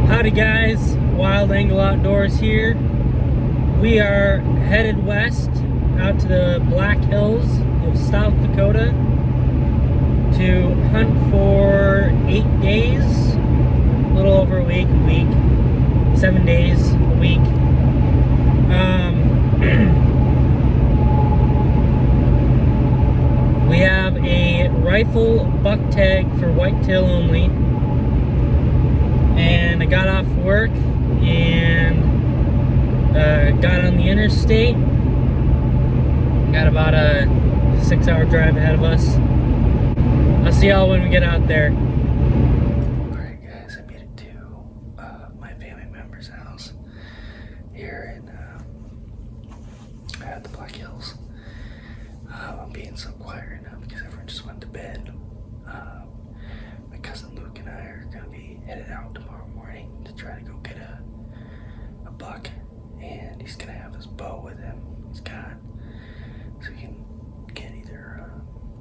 Howdy guys, Wild Angle Outdoors here. We are headed west out to the Black Hills of South Dakota to hunt for 8 days, a little over a week, 7 days a week. We have a rifle buck tag for whitetail only. And I got off work and got on the interstate. Got about a 6-hour drive ahead of us. I'll see y'all when we get out there. Alright guys, I made it to my family member's house here in at the Black Hills. I'm being so quiet right now because everyone just went to bed. My cousin Luke and I are going to be headed out tomorrow morning to try to go get a buck, and he's going to have his bow with him. He's got, so he can get either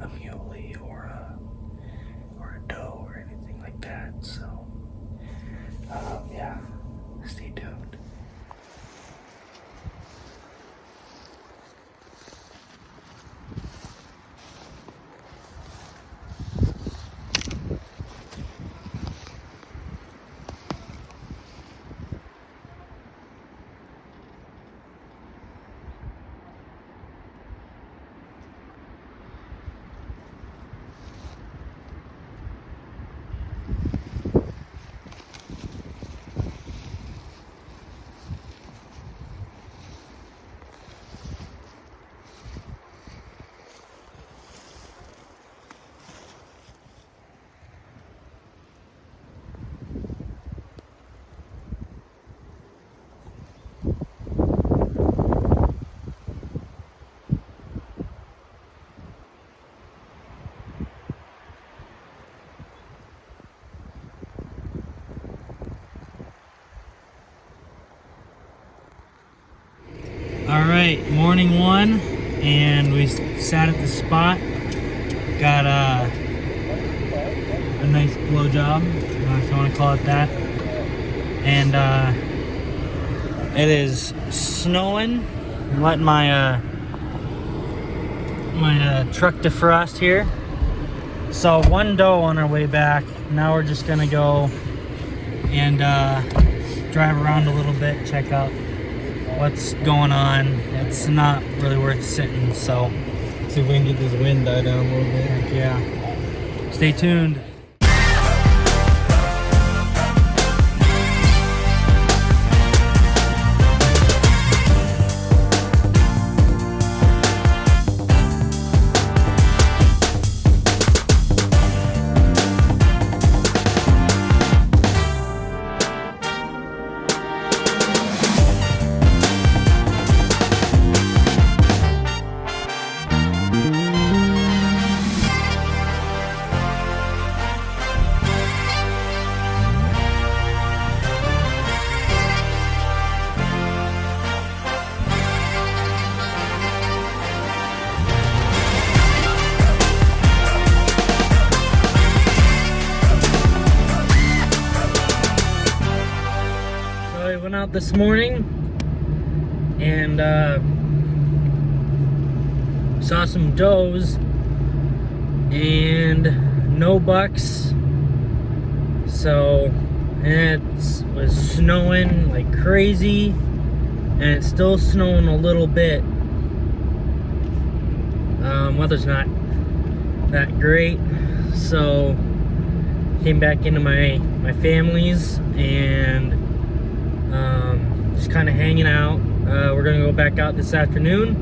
a muley or a doe or anything like that. So yeah, stay tuned. Alright, morning one, and we sat at the spot. Got a nice blowjob, if you want to call it that. And it is snowing. I'm letting my truck defrost here. Saw one doe on our way back. Now we're just gonna go and drive around a little bit, check out what's going on. It's not really worth sitting, so see if we can get this wind die down a little bit. heck yeah. Stay tuned. Went out this morning and saw some does and no bucks. So it was snowing like crazy, and it's still snowing a little bit. Weather's not that great, so came back into my family's and just kind of hanging out. We're gonna go back out this afternoon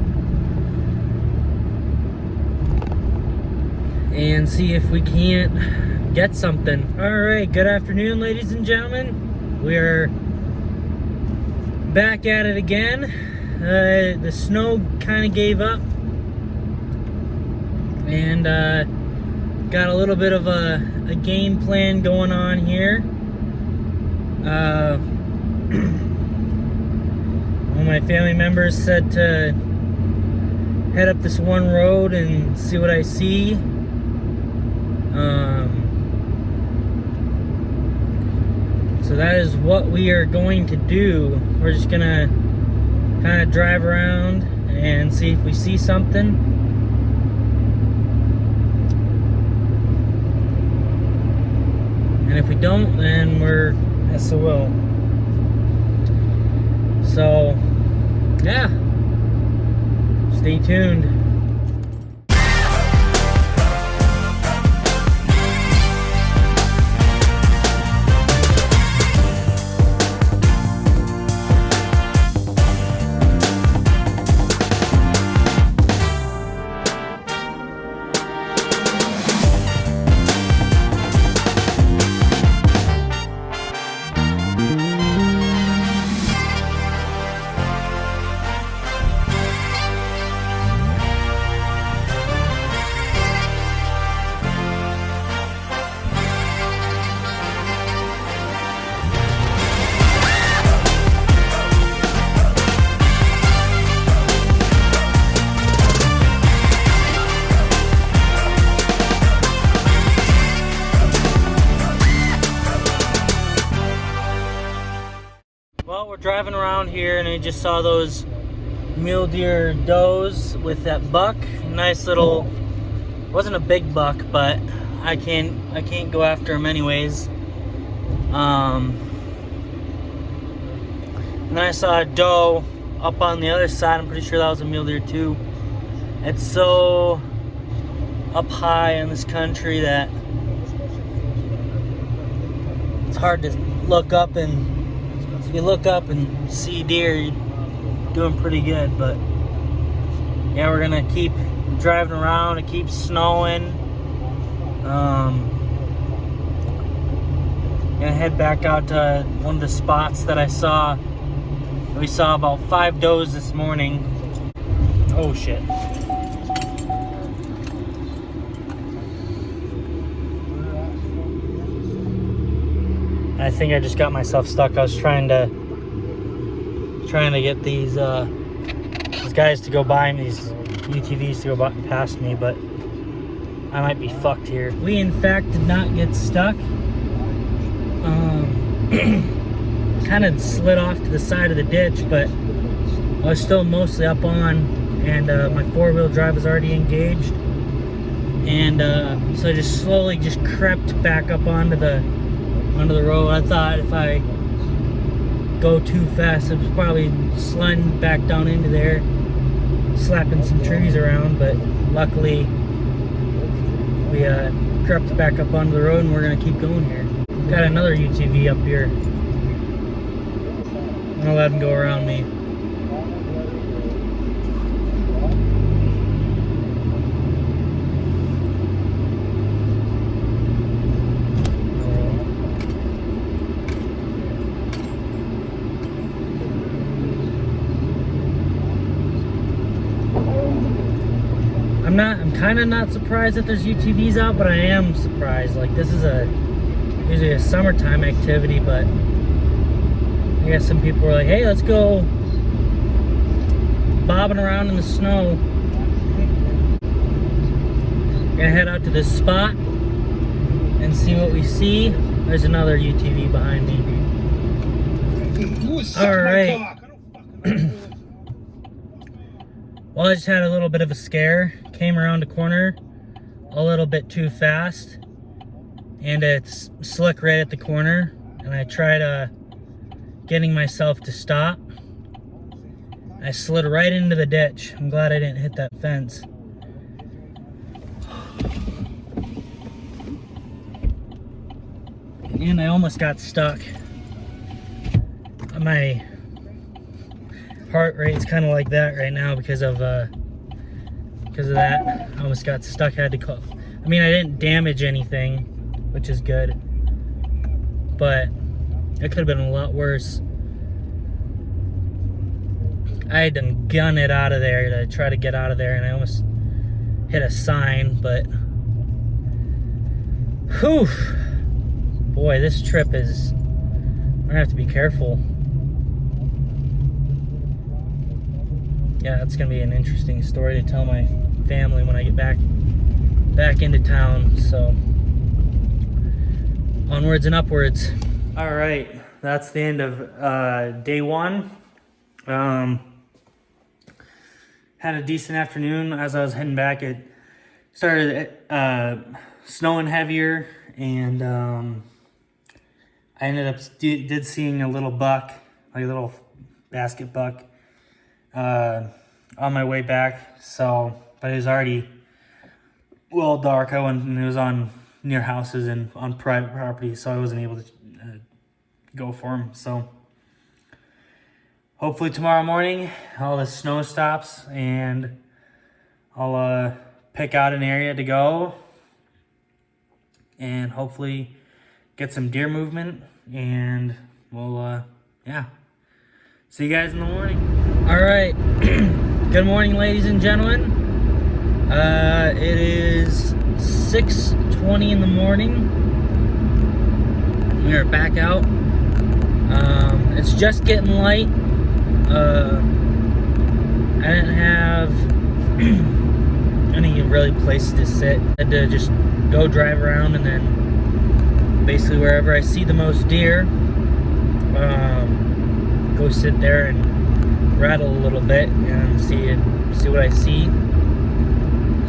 and see if we can't get something. All right, good afternoon, ladies and gentlemen. We are back at it again. The snow kind of gave up, and got a little bit of a game plan going on here. One of my family members said to head up this one road and see what I see. So that is what we are going to do. We're just gonna kind of drive around and see if we see something. And if we don't, then we're SOL. So, yeah. Stay tuned. Well, we're driving around here and I just saw those mule deer does with that buck. Nice little, wasn't a big buck, but I can't go after him anyways. And then I saw a doe up on the other side. I'm pretty sure that was a mule deer too. It's so up high in this country that it's hard to look up, and if you look up and see deer, you're doing pretty good. But yeah, we're gonna keep driving around. It keeps snowing. Gonna head back out to one of the spots that I saw. We saw about 5 does this morning. Oh shit. I think I just got myself stuck. I was trying to get these guys to go by me, these UTVs to go by, past me, but I might be fucked here. We in fact did not get stuck. Kind of slid off to the side of the ditch, but I was still mostly up on, and my 4-wheel drive was already engaged, and so I just slowly just crept back up onto the road. I thought if I go too fast, it was probably sliding back down into there, slapping some trees around, but luckily we crept back up onto the road and we're gonna keep going here. Got another UTV up here. I'm gonna let him go around me. I'm kind of not surprised that there's UTVs out, but I am surprised. Like, this is usually a summertime activity, but I guess some people were like, hey, let's go bobbing around in the snow. Gonna head out to this spot and see what we see. There's another UTV behind me. All right. Well, I just had a little bit of a scare. Came around the corner a little bit too fast, and it's slick right at the corner, and I tried getting myself to stop. I slid right into the ditch. I'm glad I didn't hit that fence. And I almost got stuck. My heart rate's kind of like that right now because of that. I almost got stuck. I had to call. I mean, I didn't damage anything, which is good, but it could have been a lot worse. I had to gun it out of there to try to get out of there, and I almost hit a sign, but whew, boy, this trip is, I'm gonna have to be careful. Yeah, that's gonna be an interesting story to tell my family when I get back into town. So onwards and upwards. All right, that's the end of day one. Had a decent afternoon. As I was heading back, it started snowing heavier, and I ended up did seeing a little buck, like a little basket buck, on my way back. So, but it was already well dark. I went and it was on near houses and on private property, so I wasn't able to go for him. So hopefully tomorrow morning all the snow stops and I'll pick out an area to go and hopefully get some deer movement, and we'll yeah, see you guys in the morning. All right. Good morning, ladies and gentlemen. It is 6:20 in the morning. We are back out. It's just getting light. I didn't have any really places to sit. I had to just go drive around, and then basically wherever I see the most deer, go sit there and rattle a little bit and see what I see.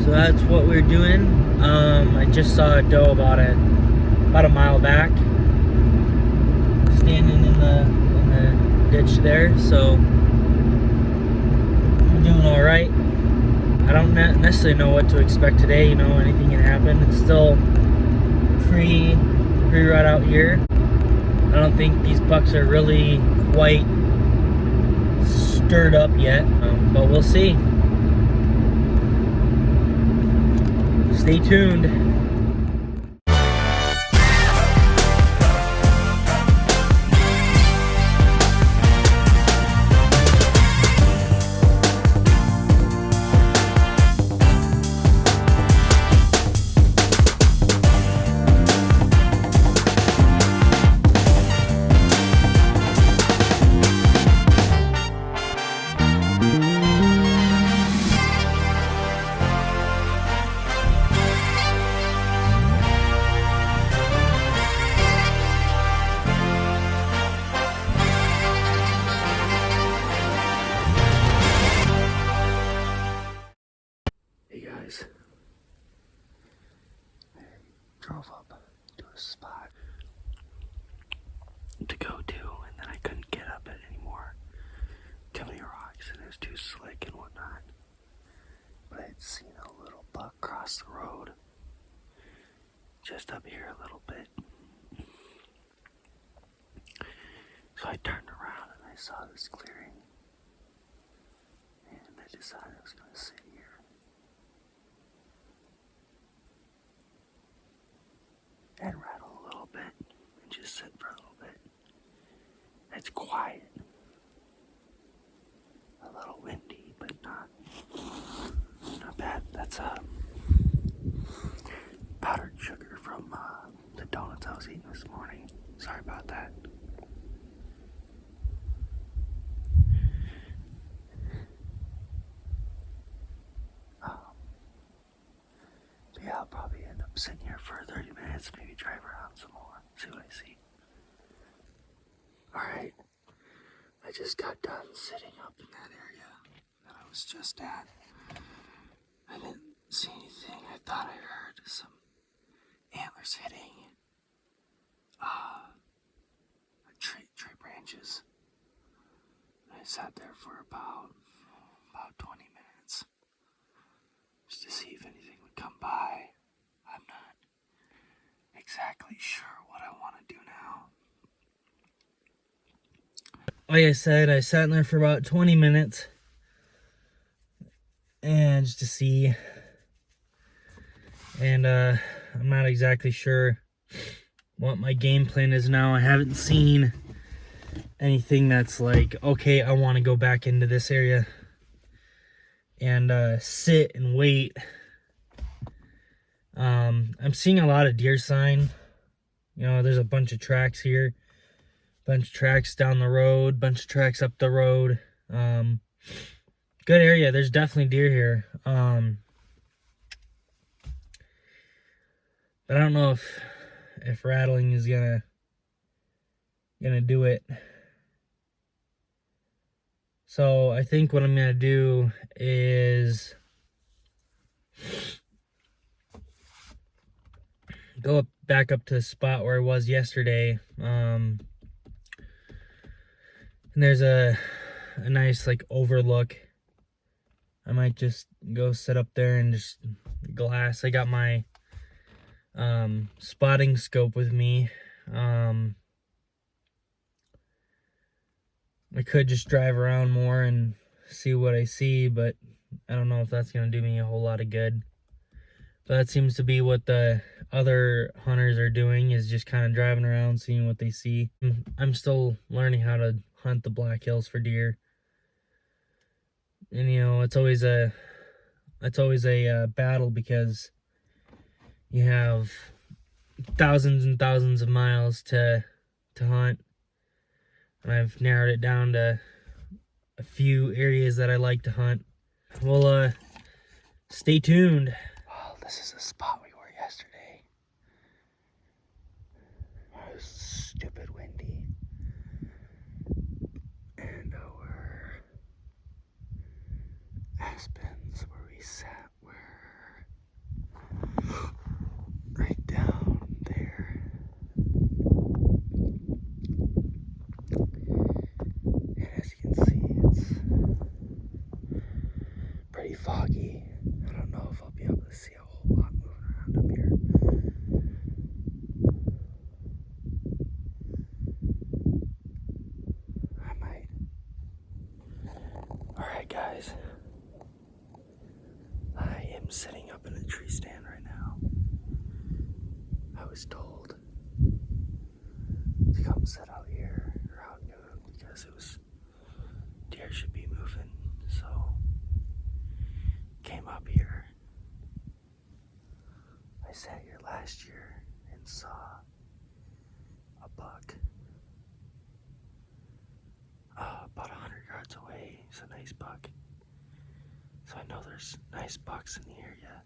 So that's what we're doing. I just saw a doe about a mile back, standing in the ditch there. So I'm doing all right. I don't necessarily know what to expect today. You know, anything can happen. It's still pre-rut out here. I don't think these bucks are really quite stirred up yet, but we'll see. Stay tuned. Hey guys, I drove up to a spot to go to, and then I couldn't get up it anymore. Too many rocks, and it was too slick and whatnot. But I had seen a little buck cross the road, just up here a little bit. So I turned around and I saw this clearing, and I decided I was going to sit here and rattle a little bit and just sit for a little bit. It's quiet, a little windy, but not bad. That's powdered sugar from the donuts I was eating this morning. Sorry about that. But yeah, I'll probably end up sitting here for 30 minutes, maybe drive around some more, see what I see. Alright, I just got done sitting up in that area that I was just at. I didn't see anything. I thought I heard some antlers hitting tree branches. I sat there for about 20 minutes just to see if anything would come by. I'm not exactly sure what I want to do now. Like I said, I sat in there for about 20 minutes and just to see, and I'm not exactly sure what my game plan is now. I haven't seen anything that's like, okay, I want to go back into this area and sit and wait. I'm seeing a lot of deer sign. You know, there's a bunch of tracks here, bunch of tracks down the road, bunch of tracks up the road. Good area. There's definitely deer here. But I don't know if rattling is gonna gonna do it. So I think what I'm gonna do is go back up to the spot where I was yesterday. And there's a nice like overlook. I might just go sit up there and just glass. I got my spotting scope with me. I could just drive around more and see what I see, but I don't know if that's gonna do me a whole lot of good. But that seems to be what the other hunters are doing, is just kind of driving around, seeing what they see. I'm still learning how to hunt the Black Hills for deer. And you know, it's always a battle, because you have thousands and thousands of miles to hunt. And I've narrowed it down to a few areas that I like to hunt. Well, stay tuned. Well, this is the spot we were yesterday. It was stupid windy. And our aspens where we sat were right down there. And as you can see, it's pretty foggy. I don't know if I'll be able to see a whole lot moving around up here. I might. Alright guys, I am sitting up in a tree stand right now. I was told to come sit out here around noon because it was deer should be moving, so came up here. I sat here last year and saw a buck about 100 yards away. It's a nice buck, so I know there's nice bucks in the area.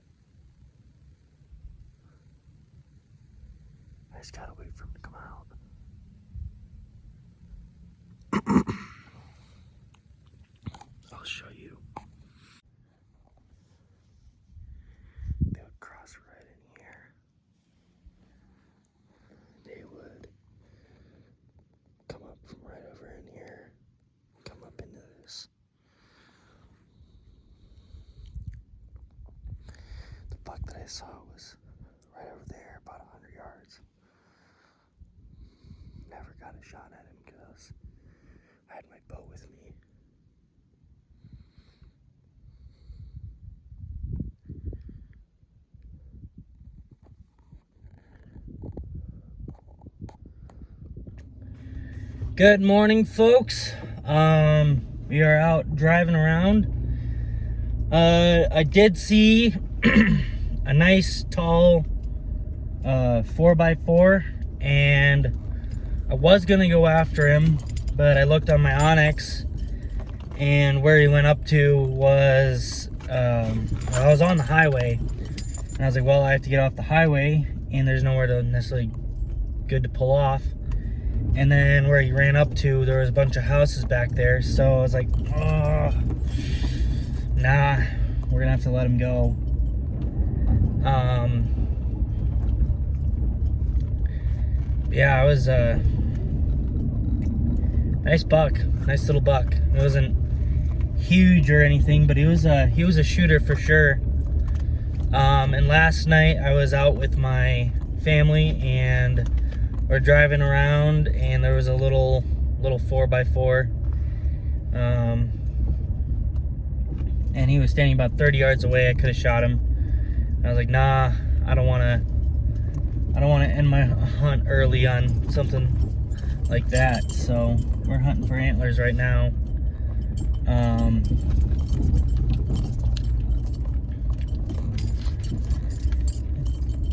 I just gotta wait for him to come out. I'll show you. They would cross right in here. They would come up from right over in here, come up into this. The buck that I saw was right over there, about 100 yards. Never got a shot at him because I had my bow with me. Good morning, folks. We are out driving around. I did see a nice tall 4x4, and I was gonna go after him, but I looked on my Onyx, and where he went up to was I was on the highway, and I was like, well, I have to get off the highway, and there's nowhere to necessarily good to pull off. And then where he ran up to, there was a bunch of houses back there, so I was like, oh, nah, we're gonna have to let him go. Yeah, it was a nice buck, nice little buck. It wasn't huge or anything, but he was a shooter for sure. And last night I was out with my family, and we're driving around, and there was a little 4x4, and he was standing about 30 yards away. I could have shot him. And I was like, nah, I don't want to end my hunt early on something like that. So we're hunting for antlers right now.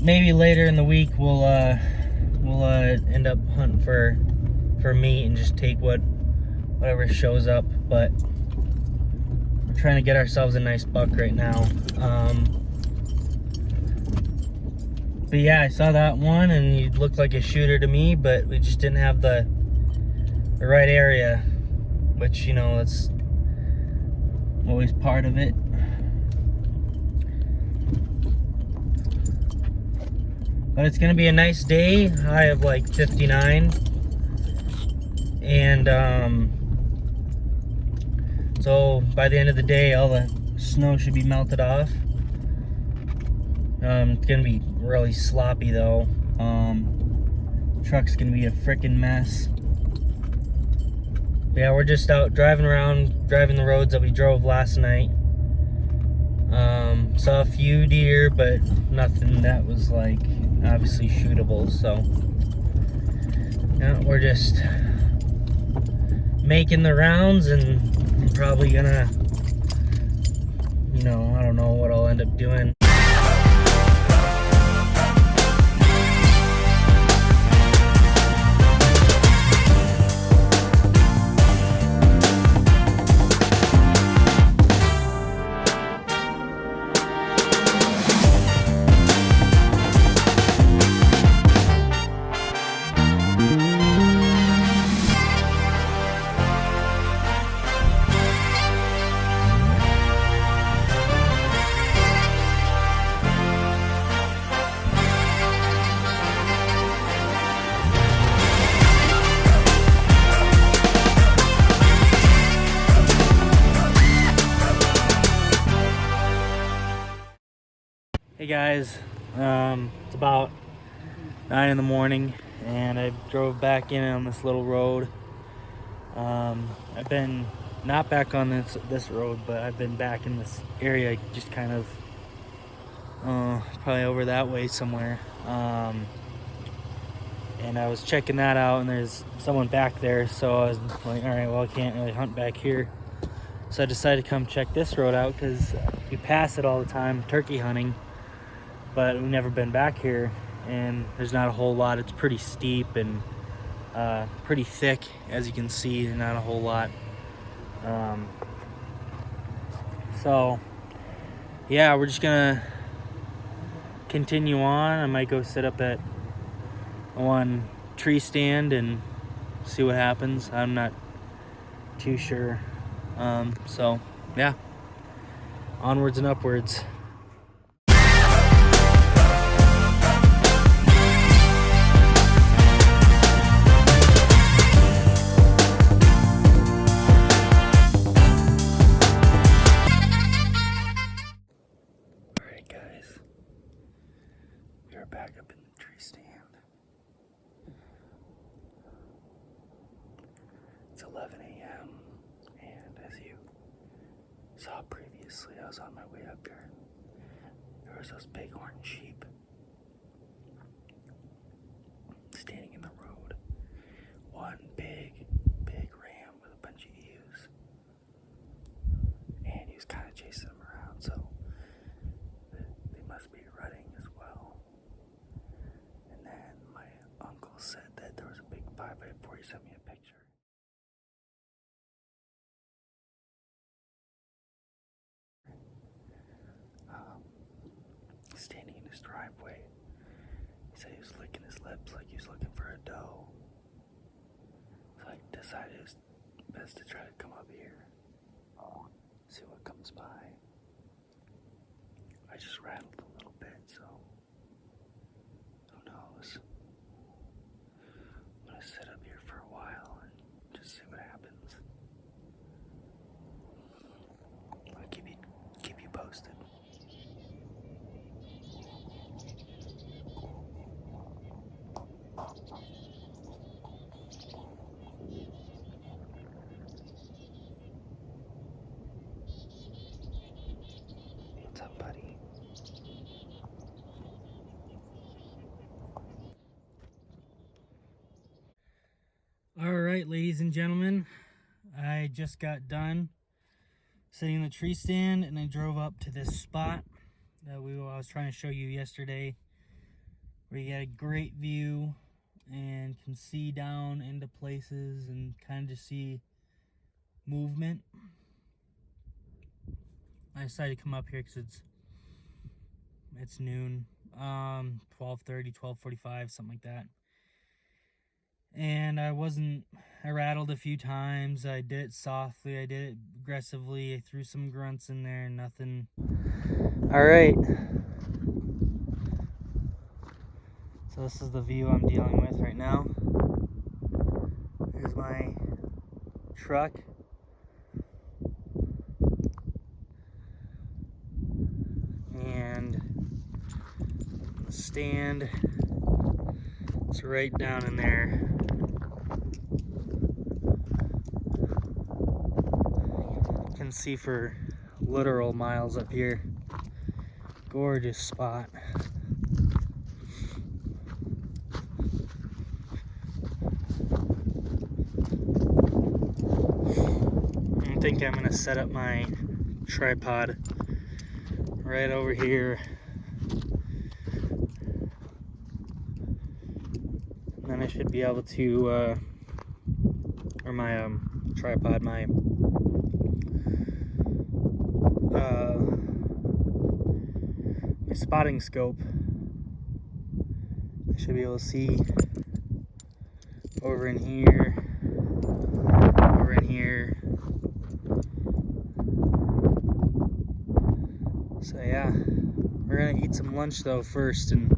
Maybe later in the week we'll end up hunting for meat and just take whatever shows up. But we're trying to get ourselves a nice buck right now. But yeah, I saw that one, and he looked like a shooter to me, but we just didn't have the the right area, which, you know, that's always part of it. But it's gonna be a nice day, high of like 59. And so by the end of the day, all the snow should be melted off. It's gonna be really sloppy though. Truck's gonna be a freaking mess. But yeah, we're just out driving around, driving the roads that we drove last night. Saw a few deer, but nothing that was like obviously shootable. So yeah, we're just making the rounds, and I'm probably gonna, you know, I don't know what I'll end up doing. Hey guys, it's about 9 in the morning and I drove back in on this little road. I've been not back on this road, but I've been back in this area, just kind of probably over that way somewhere. And I was checking that out, and there's someone back there, so I was like, all right, well, I can't really hunt back here. So I decided to come check this road out because we pass it all the time turkey hunting, but we've never been back here, and there's not a whole lot. It's pretty steep and pretty thick, as you can see, not a whole lot. So yeah, we're just gonna continue on. I might go sit up at one tree stand and see what happens. I'm not too sure. So yeah, onwards and upwards. Alright guys, we are back up in the tree stand. It's 11 a.m. and as you saw previously, I was on my way up here. There was those big horn sheep standing in the road. One big ram with a bunch of ewes. And he was kind of chasing them around, so they must be rutting as well. And then my uncle said that there was a big 5x4. He sent me a picture. Standing in his driveway. He said he was licking his lips like he was looking for a doe. So I decided it was best to try to come up here, see what comes by. I just rattled a little bit, so who knows. I'm gonna sit up here for a while and just see what happens. I'll keep you posted. What's up, buddy? All right, ladies and gentlemen, I just got done sitting in the tree stand, and I drove up to this spot that I was trying to show you yesterday, where you get a great view and can see down into places and kind of just see movement. I decided to come up here because it's noon, 12:30, 12:45, something like that. and I rattled a few times. I did it softly, I did it aggressively, I threw some grunts in there, nothing. All right. So this is the view I'm dealing with right now. Here's my truck. And the stand, it's right down in there. You can see for literal miles up here. Gorgeous spot. I think I'm gonna set up my tripod right over here. And then I should be able to, or my tripod, my spotting scope. I should be able to see over in here, over in here. So yeah, we're gonna eat some lunch though first and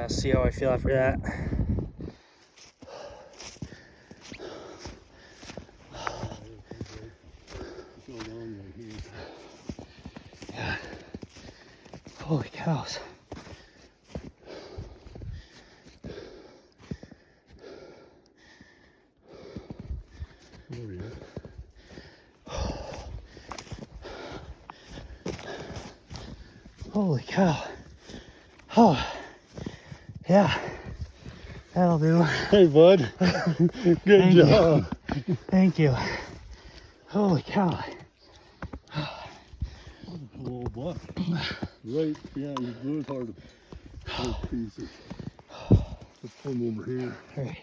see how I feel after that. Yeah. Holy cows. Oh, yeah. Holy cow. Oh, yeah. That'll do. Hey, bud. Good job. Thank you. Holy cow. Little buck. Right, yeah, you blew it hard to pieces. Let's pull him over here. All right.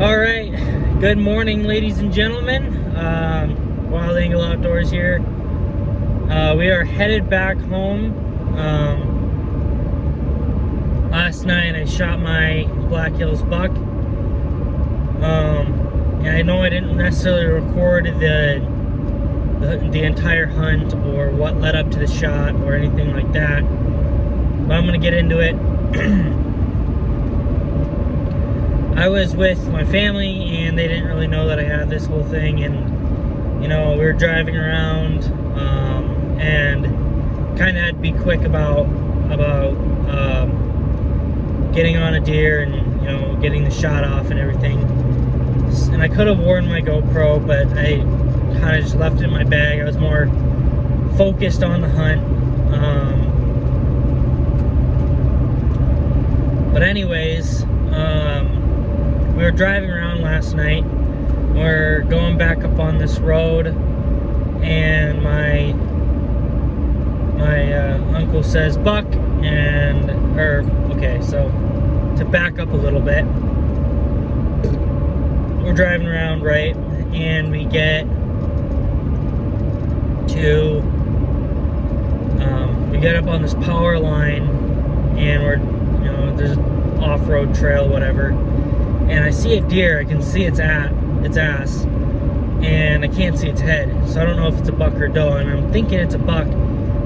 All right, good morning, ladies and gentlemen. Wild Angle Outdoors here. We are headed back home. Last night I shot my Black Hills buck. And I know I didn't necessarily record the entire hunt or what led up to the shot or anything like that, but I'm gonna get into it. I was with my family and they didn't really know that I had this whole thing, and you know, we were driving around and kind of had to be quick about getting on a deer and, you know, getting the shot off and everything. And I could have worn my GoPro, but I kind of just left it in my bag. I was more focused on the hunt. But anyways, we were driving around last night. We're going back up on this road, and my uncle says buck, okay, so to back up a little bit, we're driving around, right, and we get to we get up on this power line, and we're, you know, there's an off-road trail, whatever, and I see a deer. I can see its ass, and I can't see its head, so I don't know if it's a buck or doe, and I'm thinking it's a buck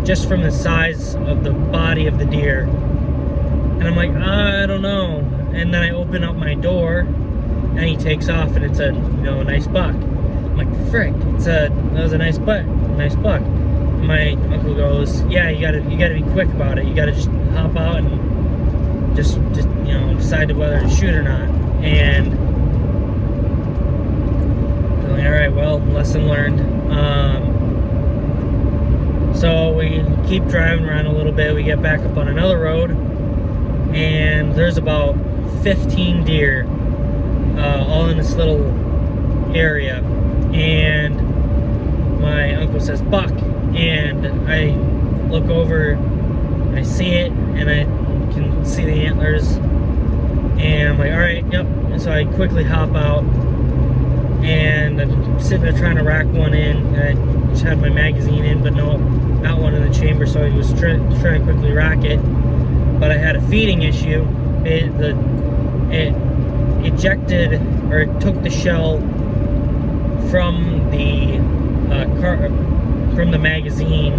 just from the size of the body of the deer. And I'm like, I don't know. And then I open up my door, and he takes off, and it's a, you know, a nice buck. I'm like, frick, that was a nice buck. And my uncle goes, yeah, you gotta be quick about it. You gotta just hop out and just you know, decide whether to shoot or not. And I'm like, all right, well, lesson learned. So we keep driving around a little bit. We get back up on another road, and there's about 15 deer all in this little area. And my uncle says buck, and I look over, I see it, and I can see the antlers, and I'm like, all right, yep. And so I quickly hop out, and I'm sitting there trying to rack one in, and I just had my magazine in, but no, not one in the chamber, so he was trying to quickly rack it. But I had a feeding issue. It ejected, or it took the shell from the magazine,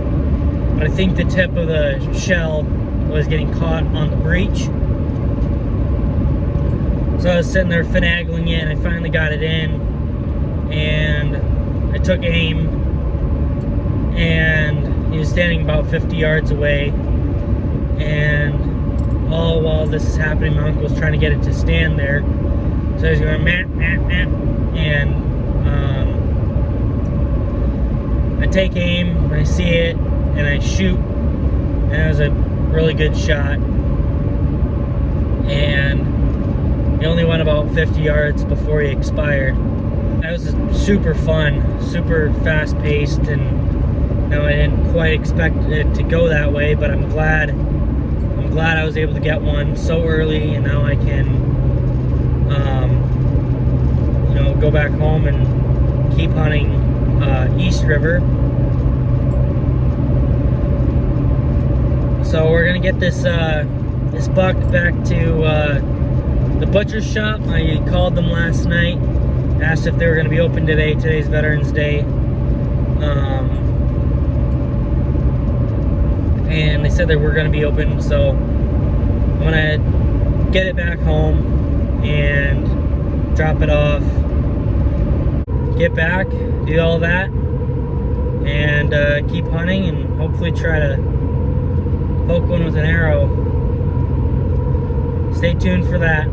but I think the tip of the shell was getting caught on the breech. So I was sitting there finagling it, and I finally got it in, and I took aim, and he was standing about 50 yards away, and all while this is happening, my uncle was trying to get it to stand there. So he was going meh, meh, meh, and I take aim, and I see it, and I shoot, and it was a really good shot. And he only went about 50 yards before he expired. That was super fun, super fast-paced, and I didn't quite expect it to go that way, but I'm glad I was able to get one so early, and now I can go back home and keep hunting East River. So we're gonna get this this buck back to the butcher shop. I called them last night, asked if they were gonna be open today. Today's Veterans Day, and they said they were gonna be open. So I'm gonna get it back home and drop it off, get back, do all that, and keep hunting, and hopefully try to poke one with an arrow. Stay tuned for that.